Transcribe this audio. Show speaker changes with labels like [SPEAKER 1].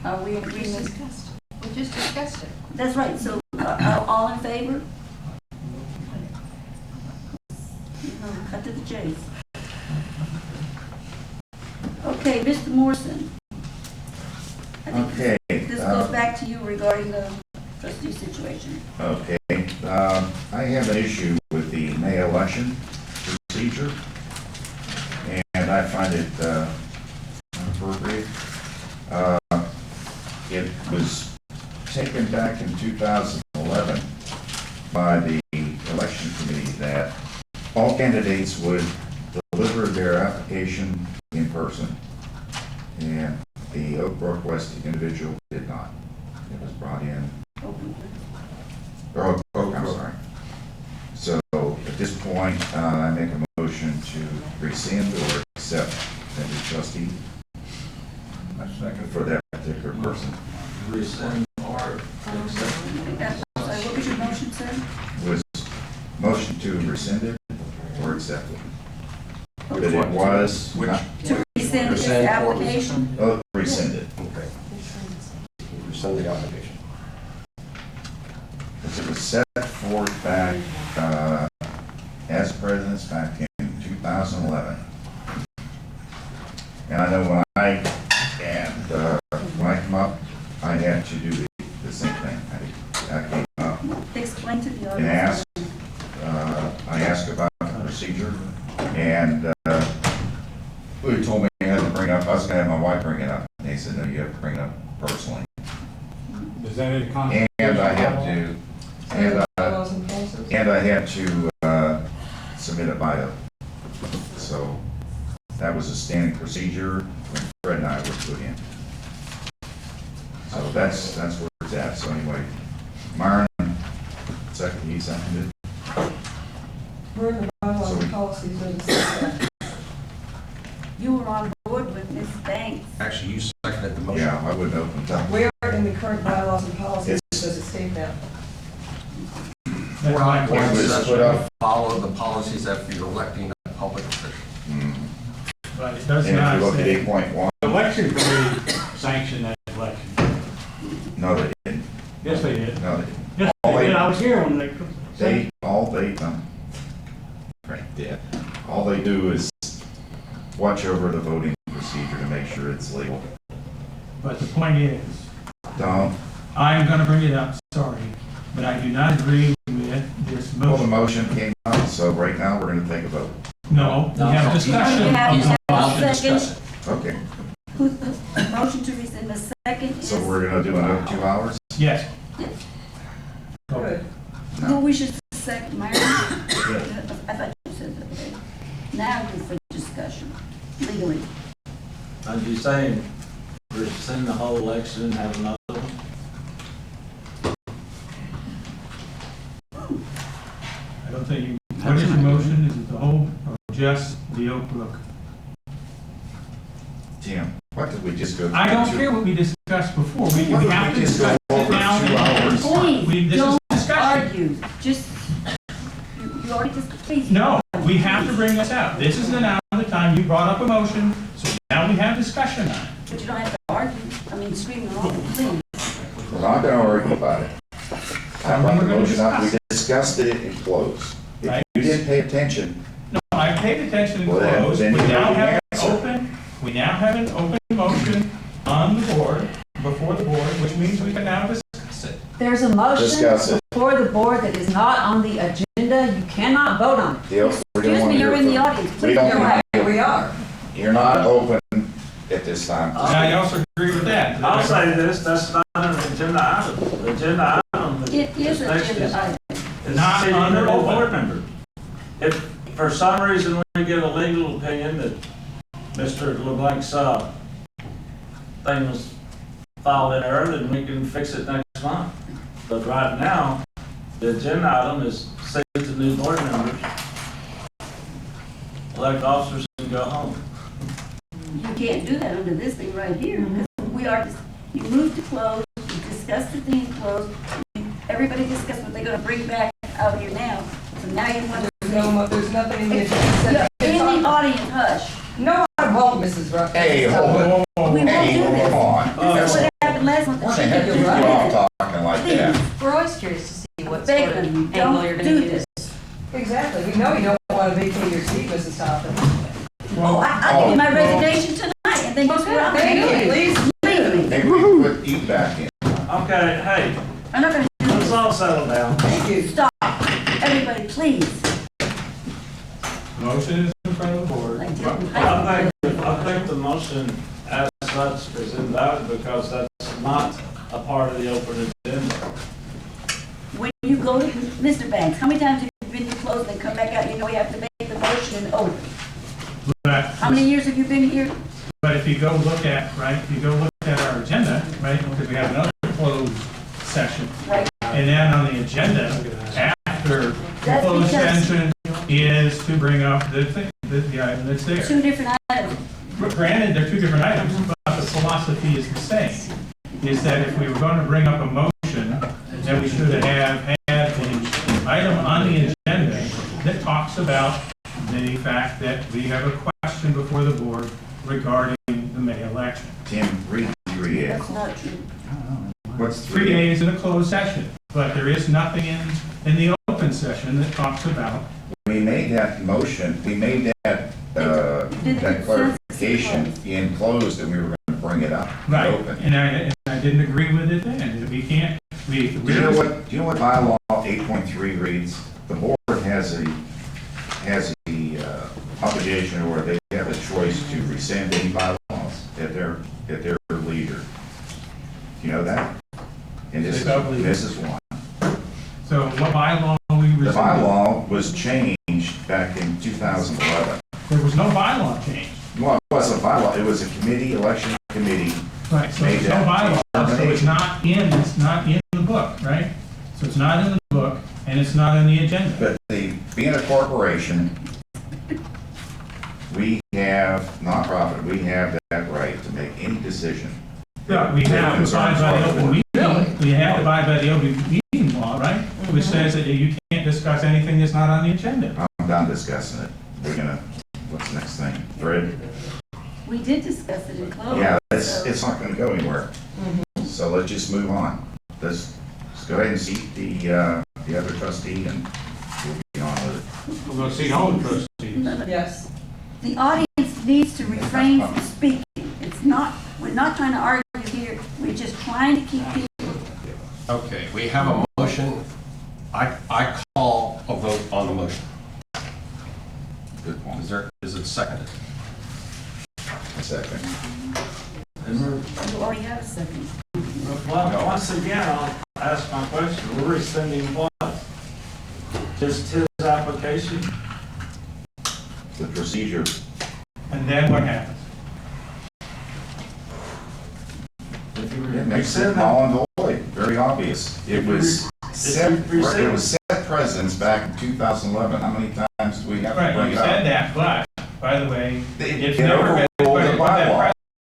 [SPEAKER 1] Are we in agreement?
[SPEAKER 2] We just discussed it.
[SPEAKER 1] That's right, so all in favor? No, cut to the chase. Okay, Mr. Morrison. I think
[SPEAKER 3] Okay.
[SPEAKER 1] This goes back to you regarding the trustee situation.
[SPEAKER 3] Okay. I have an issue with the May election procedure, and I find it inappropriate. It was taken back in 2011 by the election committee that all candidates would deliver their application in person, and the Oak Brook West individual did not. It was brought in, or Oak, I'm sorry. So at this point, I make a motion to rescind or accept the new trustee for that particular person.
[SPEAKER 4] Rescind or accept.
[SPEAKER 1] Sorry, what was your motion, sir?
[SPEAKER 3] Was motion to rescind it or accept it. That it was not,
[SPEAKER 1] To rescind this
[SPEAKER 4] Rescind or
[SPEAKER 1] application?
[SPEAKER 3] rescind it.
[SPEAKER 4] Okay. Rescind the application.
[SPEAKER 3] Because it was set forth back as presidents back in 2011. And I know when I come up, I had to do the same thing. I came up
[SPEAKER 1] Explain to the
[SPEAKER 3] and
[SPEAKER 1] audience.
[SPEAKER 3] I asked about the procedure, and who told me I had to bring up, I was going to have my wife bring it up. And they said, no, you have to bring it up personally.
[SPEAKER 5] Is that in conflict?
[SPEAKER 3] And I had to, and I had to submit a bio. So that was a standing procedure when Fred and I were put in. So that's where it's at. So anyway, Myron, second, he seconded.
[SPEAKER 6] Where in the bylaws and policies does it say that?
[SPEAKER 1] You were on board with Ms. Banks.
[SPEAKER 4] Actually, you seconded the motion.
[SPEAKER 3] Yeah, I wouldn't open it up.
[SPEAKER 6] Where in the current bylaws and policies does it state that?
[SPEAKER 5] That's my
[SPEAKER 3] It
[SPEAKER 5] point.
[SPEAKER 3] was put up,
[SPEAKER 4] Follow the policies after you're electing a public official.
[SPEAKER 5] But it does
[SPEAKER 3] and if
[SPEAKER 5] not
[SPEAKER 3] you look at
[SPEAKER 5] say.
[SPEAKER 3] 8.1,
[SPEAKER 5] The election committee sanctioned that election.
[SPEAKER 3] no, they didn't.
[SPEAKER 5] Yes, they did.
[SPEAKER 3] No, they didn't.
[SPEAKER 5] Yes,
[SPEAKER 3] All
[SPEAKER 5] they did.
[SPEAKER 3] they-
[SPEAKER 5] I was here when they.
[SPEAKER 3] All they do is watch over the voting procedure to make sure it's legal.
[SPEAKER 5] But the point is,
[SPEAKER 3] Don't,
[SPEAKER 5] I'm gonna bring it up, sorry, but I do not agree with this
[SPEAKER 3] well, the
[SPEAKER 5] motion.
[SPEAKER 3] motion came out, so right now we're gonna take a vote.
[SPEAKER 5] No, we have discussion.
[SPEAKER 1] You have
[SPEAKER 5] of
[SPEAKER 1] to
[SPEAKER 5] the
[SPEAKER 1] have a
[SPEAKER 5] motion.
[SPEAKER 1] second.
[SPEAKER 3] Okay,
[SPEAKER 1] Motion to rescind the second is.
[SPEAKER 3] so we're gonna do another 2 hours?
[SPEAKER 5] Yes.
[SPEAKER 6] Good.
[SPEAKER 1] Who wishes to second, Myron? I thought you said that, okay. Now it's for discussion, legally.
[SPEAKER 7] Are you saying rescind the whole election and have another one?
[SPEAKER 5] I don't think you, what is your motion? Is it the whole or just the Oak Brook?
[SPEAKER 3] Tim, what did we just go through?
[SPEAKER 5] I don't care what we discussed before. We
[SPEAKER 3] What did
[SPEAKER 5] have
[SPEAKER 3] we
[SPEAKER 5] to
[SPEAKER 3] just go
[SPEAKER 5] discuss it
[SPEAKER 3] over
[SPEAKER 5] now.
[SPEAKER 3] 2 hours?
[SPEAKER 1] Please,
[SPEAKER 5] This is
[SPEAKER 1] don't
[SPEAKER 5] discussion.
[SPEAKER 1] argue, just, you already discussed, please.
[SPEAKER 5] No, we have to bring this out. This is now the time you brought up a motion, so now we have discussion on it.
[SPEAKER 1] But you don't have to argue, I mean, scream and roll, please.
[SPEAKER 3] We're not gonna argue about it. I brought the motion up, we discussed it and closed. If
[SPEAKER 5] Right.
[SPEAKER 3] you didn't pay attention,
[SPEAKER 5] No, I paid attention and
[SPEAKER 3] Well, then-
[SPEAKER 5] closed.
[SPEAKER 3] then
[SPEAKER 5] We
[SPEAKER 3] you
[SPEAKER 5] now
[SPEAKER 3] know the
[SPEAKER 5] have an
[SPEAKER 3] answer.
[SPEAKER 5] open, we now have an open motion on the board, before the board, which means we can now discuss it.
[SPEAKER 8] There's a motion
[SPEAKER 3] Discuss it.
[SPEAKER 8] before the board that is not on the agenda. You cannot vote on it.
[SPEAKER 3] Dale, we don't
[SPEAKER 1] Excuse
[SPEAKER 3] wanna
[SPEAKER 1] me, you're
[SPEAKER 3] hear
[SPEAKER 1] in the
[SPEAKER 3] from-
[SPEAKER 1] audience,
[SPEAKER 3] We
[SPEAKER 1] please.
[SPEAKER 3] don't
[SPEAKER 1] You're
[SPEAKER 3] wanna
[SPEAKER 1] right.
[SPEAKER 3] hear-
[SPEAKER 6] We are.
[SPEAKER 3] You're not open at this time.
[SPEAKER 5] And I also agree with that.
[SPEAKER 7] I'll say this, that's not an agenda item. The agenda item
[SPEAKER 1] It is an
[SPEAKER 7] next
[SPEAKER 1] agenda item.
[SPEAKER 7] is
[SPEAKER 5] Not
[SPEAKER 7] city
[SPEAKER 5] under
[SPEAKER 7] new
[SPEAKER 5] open.
[SPEAKER 7] board member. If for some reason we get a legal opinion that Mr. LeBlanc's thing was filed in error, then we can fix it next month. But right now, the agenda item is say to new board members, elect officers and go home.
[SPEAKER 1] You can't do that under this thing right here, because we are, you moved to close, you discussed the thing closed, everybody discussed what they're gonna bring back out here now, so now you want to.
[SPEAKER 6] There's nothing in the agenda.
[SPEAKER 1] You're in the audience, hush.
[SPEAKER 6] No, I won't, Mrs. Ruff.
[SPEAKER 3] Hey, hold it.
[SPEAKER 5] Oh,
[SPEAKER 1] We won't
[SPEAKER 3] Hey,
[SPEAKER 1] do this.
[SPEAKER 3] hold on.
[SPEAKER 1] This is what happened
[SPEAKER 3] heck you off talking like that?
[SPEAKER 8] We're always curious to see what
[SPEAKER 1] Beg
[SPEAKER 8] sort of
[SPEAKER 1] them,
[SPEAKER 8] angle you're
[SPEAKER 1] don't
[SPEAKER 8] gonna
[SPEAKER 1] do
[SPEAKER 8] use.
[SPEAKER 1] this.
[SPEAKER 6] Exactly, we know you don't want to vacate your seat, Mrs. Toppin.
[SPEAKER 1] Oh, I'll give you my resignation tonight, and then guess what I'm
[SPEAKER 6] Thank
[SPEAKER 1] gonna
[SPEAKER 6] you,
[SPEAKER 1] do?
[SPEAKER 6] please.
[SPEAKER 1] Leave me.
[SPEAKER 3] Maybe we can put you back in.
[SPEAKER 7] Okay, hey,
[SPEAKER 1] I'm not gonna do
[SPEAKER 7] let's
[SPEAKER 1] this.
[SPEAKER 7] all settle down.
[SPEAKER 6] Thank you.
[SPEAKER 1] Stop. Everybody, please.
[SPEAKER 5] Motion is in front of the board.
[SPEAKER 1] Like, do it.
[SPEAKER 7] I think the motion as such is invalid because that's not a part of the open agenda.
[SPEAKER 1] When you go to, Mr. Banks, how many times have you been to close and come back out, you know you have to make the motion and open? How many years have you been here?
[SPEAKER 5] But if you go look at, right, if you go look at our agenda, right, because we have another closed session.
[SPEAKER 1] Right.
[SPEAKER 5] And then on the agenda, after the
[SPEAKER 1] That's
[SPEAKER 5] closed
[SPEAKER 1] because-
[SPEAKER 5] session is to bring up the thing, the item that's there.
[SPEAKER 1] Two different items.
[SPEAKER 5] Granted, they're two different items, but the philosophy is the same. Is that if we were going to bring up a motion, then we should have had an item on the agenda that talks about the fact that we have a question before the board regarding the May election.
[SPEAKER 3] Tim, read 3A.
[SPEAKER 1] That's not true.
[SPEAKER 3] What's
[SPEAKER 5] 3A
[SPEAKER 3] 3A?
[SPEAKER 5] is in a closed session, but there is nothing in the open session that talks about.
[SPEAKER 3] We made that motion, we made that, that clarification in closed, and we were gonna bring it up. in
[SPEAKER 5] Right,
[SPEAKER 3] open.
[SPEAKER 5] and I didn't agree with it then. We can't,
[SPEAKER 3] Do you know what bylaw 8.3 reads? The board has a obligation, or they have a choice to rescind any bylaws at their leisure. Do you know that? And this is one.
[SPEAKER 5] So what bylaw we
[SPEAKER 3] The
[SPEAKER 5] rescinded?
[SPEAKER 3] bylaw was changed back in 2011.
[SPEAKER 5] There was no bylaw change.
[SPEAKER 3] Well, it wasn't a bylaw, it was a committee, election committee.
[SPEAKER 5] Right, so
[SPEAKER 3] Made
[SPEAKER 5] there's no
[SPEAKER 3] that
[SPEAKER 5] bylaw, so it's not in the book, right? So it's not in the book, and it's not in the agenda.
[SPEAKER 3] But being a corporation, we have, nonprofit, we have that right to make any decision.
[SPEAKER 5] Yeah, we have to abide by the open meeting, we have to abide by the open meeting law, right? Which says that you can't discuss anything that's not on the agenda.
[SPEAKER 3] I'm done discussing it. We're gonna, what's the next thing? Fred?
[SPEAKER 1] We did discuss it in closed.
[SPEAKER 3] Yeah,
[SPEAKER 1] so-
[SPEAKER 3] it's not gonna go anywhere. So let's just move on. Let's go ahead and seat the other trustee, and we'll be on with it.
[SPEAKER 5] We're going to see all the trustees.
[SPEAKER 1] No, no.
[SPEAKER 6] Yes.
[SPEAKER 1] The audience needs to refrain from speaking. It's not, we're not trying to argue here, we're just trying to keep people.
[SPEAKER 4] Okay, we have a motion. I call a vote on the motion.
[SPEAKER 3] Good point.
[SPEAKER 4] Is it seconded?
[SPEAKER 3] A second.
[SPEAKER 7] And we're,
[SPEAKER 1] You already have a second.
[SPEAKER 7] well, once again, I'll ask my question. We're rescinding what? Just his application?
[SPEAKER 3] The procedure,
[SPEAKER 5] And then what happens?
[SPEAKER 3] it makes it null and void, very obvious. It was set precedence back in 2011. How many times do we have to
[SPEAKER 5] Right,
[SPEAKER 3] bring
[SPEAKER 5] you
[SPEAKER 3] it
[SPEAKER 5] said
[SPEAKER 3] up?
[SPEAKER 5] that, but, by the way, it's
[SPEAKER 3] It
[SPEAKER 5] never been,
[SPEAKER 3] overruled the
[SPEAKER 5] but that
[SPEAKER 3] bylaw.